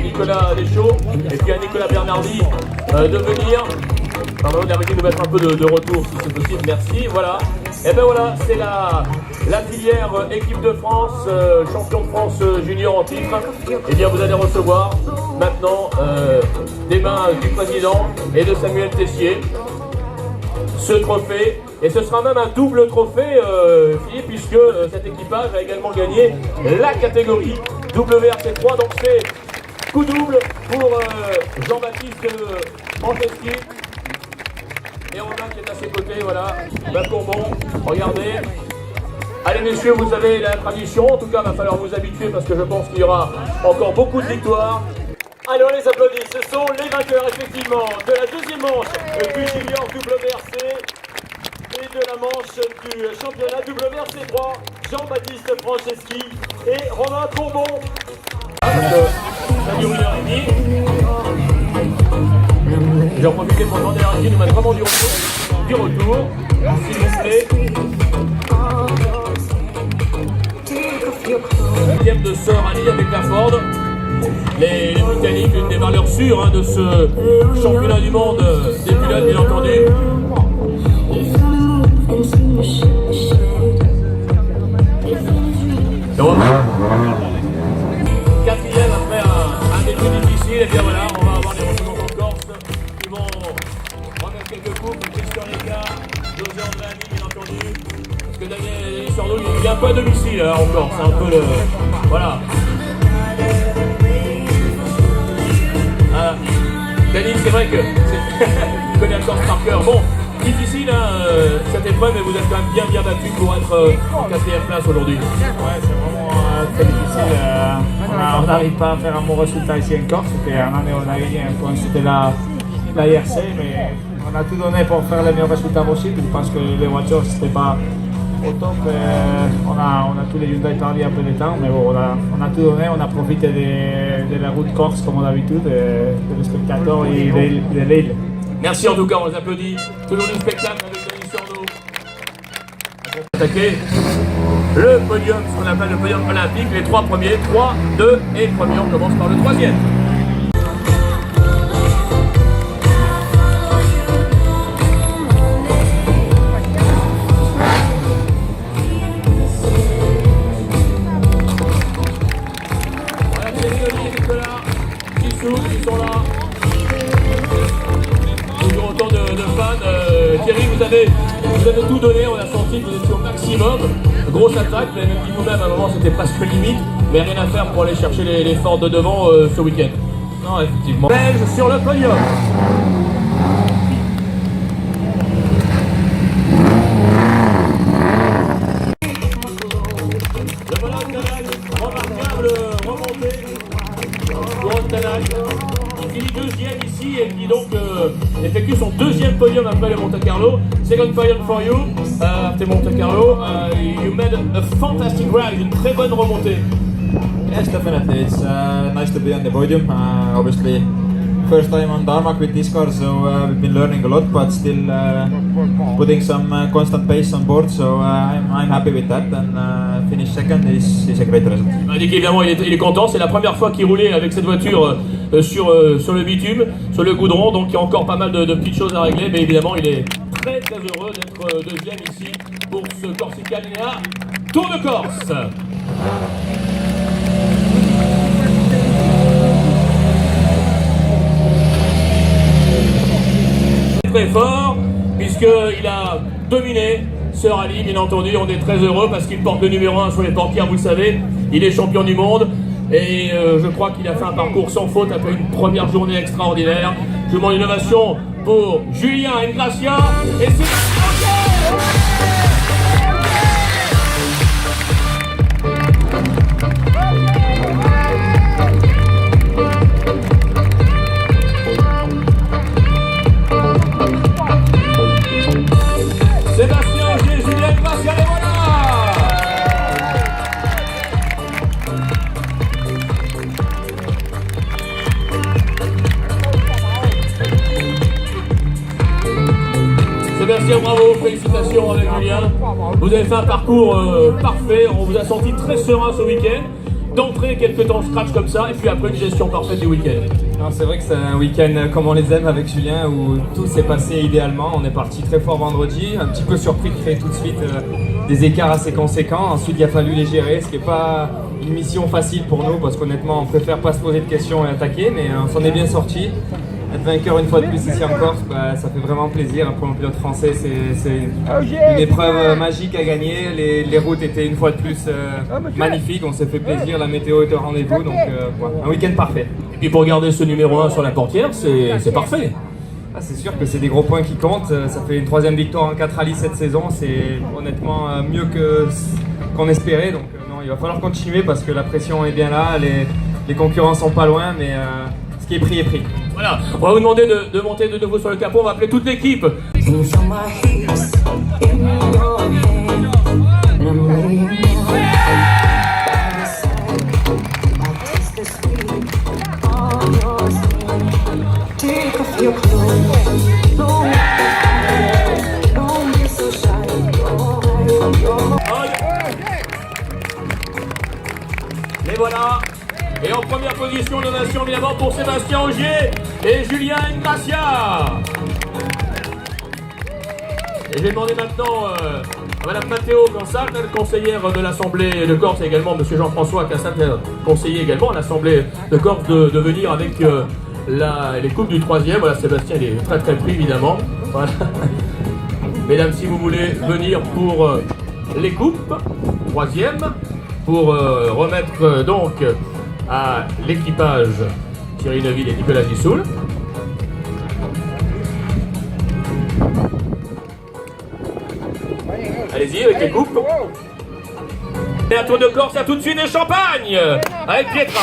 Nicolas Deschaux et puis à Nicolas Bernardi de venir. Pardon, on a arrêté de mettre un peu de retour si c'est possible, merci. Voilà. Et ben voilà, c'est la filière équipe de France, champion de France junior en titre. Et bien vous allez recevoir maintenant des mains du président et de Samuel Tessier ce trophée. Et ce sera même un double trophée, Philippe, puisque cet équipage a également gagné la catégorie WRC3. Donc c'est coup double pour Jean-Baptiste Franceschi. Et Romain qui est à ses côtés, voilà, Courbon, regardez. Allez messieurs, vous avez la tradition, en tout cas il va falloir vous habituer parce que je pense qu'il y aura encore beaucoup de victoires. Allez, on les applaudit, ce sont les vainqueurs effectivement de la deuxième manche du junior WRC et de la manche du championnat WRC3, Jean-Baptiste Franceschi et Romain Courbon. Ça dure 1h30. J'en profite pour demander à Régis de nous mettre vraiment du retour, s'il vous plaît. Deuxième de ce rallye avec la Ford. Les Britanniques, une des valeurs sûres de ce championnat du monde des pilotes, bien entendu. Donc, quatrième après un début difficile, et bien voilà, on va avoir des revenants en Corse qui vont remettre quelques coups pour Christian Lécart, José Andréani, bien entendu. Parce que Daniel Sordo, il vient pas à domicile en Corse, c'est un peu le. Voilà. Dani, c'est vrai que il connaît la Corse par cœur. Bon, difficile cette épreuve, mais vous êtes quand même bien battu pour être en quatrième place aujourd'hui. Ouais, c'est vraiment très difficile. On n'arrive pas à faire un bon résultat ici en Corse. C'était un année où on a gagné un point, c'était la IRC, mais on a tout donné pour faire le meilleur résultat possible parce que les voitures, c'était pas au top. On a tous les Hyundai perdu un peu de temps, mais bon, on a tout donné, on a profité de la route corse comme d'habitude, des spectateurs et de l'île. Merci en tout cas, on les applaudit. Toujours du spectacle avec Dani Sordo. Attaquer le podium, ce qu'on appelle le podium olympique, les trois premiers, 3, 2 et premier. On commence par le troisième. Qui sont là. Toujours autant de fans. Thierry, vous avez tout donné, on a senti que vous étiez au maximum. Grosse attaque, vous avez même dit vous-même à un moment c'était presque limite, mais rien à faire pour aller chercher les Ford de devant ce week-end. Non, effectivement. Belge sur le podium. Le voilà remarquable remontée. Il finit deuxième ici et qui donc effectue son deuxième podium après le Monte Carlo. Second podium for you, after Monte Carlo. You made a fantastic ride, une très bonne remontée. Yes, definitely. It's nice to be on the podium. Obviously, first time on tarmac with this car, so we've been learning a lot, but still putting some constant pace on board. So I'm happy with that, and finish second is a great result. Il dit qu'évidemment il est content, c'est la première fois qu'il roulait avec cette voiture sur le bitume, sur le goudron, donc il y a encore pas mal de petites choses à régler, mais évidemment il est très heureux d'être deuxième ici pour ce Corsica Linea Tour de Corse. Très fort, puisqu'il a dominé ce rallye, bien entendu, on est très heureux parce qu'il porte le numéro 1 sur les portières, vous le savez, il est champion du monde et je crois qu'il a fait un parcours sans faute après une première journée extraordinaire. Je demande une ovation pour Julien Ingracia et c'est... Sébastien, bravo, félicitations avec Julien. Vous avez fait un parcours parfait, on vous a senti très serein ce week-end. d'entrée, quelques temps scratch comme ça, et puis après une gestion parfaite du week-end. Non, c'est vrai que c'est un week-end comme on les aime avec Julien, où tout s'est passé idéalement. On est parti très fort vendredi, un petit peu surpris de créer tout de suite des écarts assez conséquents. Ensuite, il a fallu les gérer, ce qui n'est pas une mission facile pour nous, parce qu'honnêtement, on préfère pas se poser de questions et attaquer, mais on s'en est bien sorti. Être vainqueur une fois de plus ici en Corse, bah, ça fait vraiment plaisir. Pour un pilote français, c'est une épreuve magique à gagner. Les routes étaient une fois de plus magnifiques, on s'est fait plaisir, la météo était au rendez-vous, donc un week-end parfait. Et puis pour garder ce numéro 1 sur la portière, c'est parfait. Ah, c'est sûr que c'est des gros points qui comptent. Ça fait une 3e victoire en 4 rallyes cette saison. C'est honnêtement mieux qu'on espérait. Donc non, il va falloir continuer parce que la pression est bien là. Les concurrents sont pas loin, mais ce qui est pris est pris. Voilà, on va vous demander de monter de nouveau sur le capot. On va appeler toute l'équipe. Et voilà. Et en première position, l'ovation évidemment pour Sébastien Ogier et Julien Ingracia. Et je vais demander maintenant à Madame Matteo Cansal, conseillère de l'Assemblée de Corse, et également Monsieur Jean-François Cassal, conseiller également à l'Assemblée de Corse, de venir avec les coupes du 3e. Voilà, Sébastien il est très très pris évidemment. Voilà. Mesdames, si vous voulez venir pour les coupes, 3e, pour remettre donc à l'équipage Thierry Neuville et Nicolas Gissoul. Allez-y avec les coupes. Et un tour de Corse, à tout de suite des champagnes avec Pietra.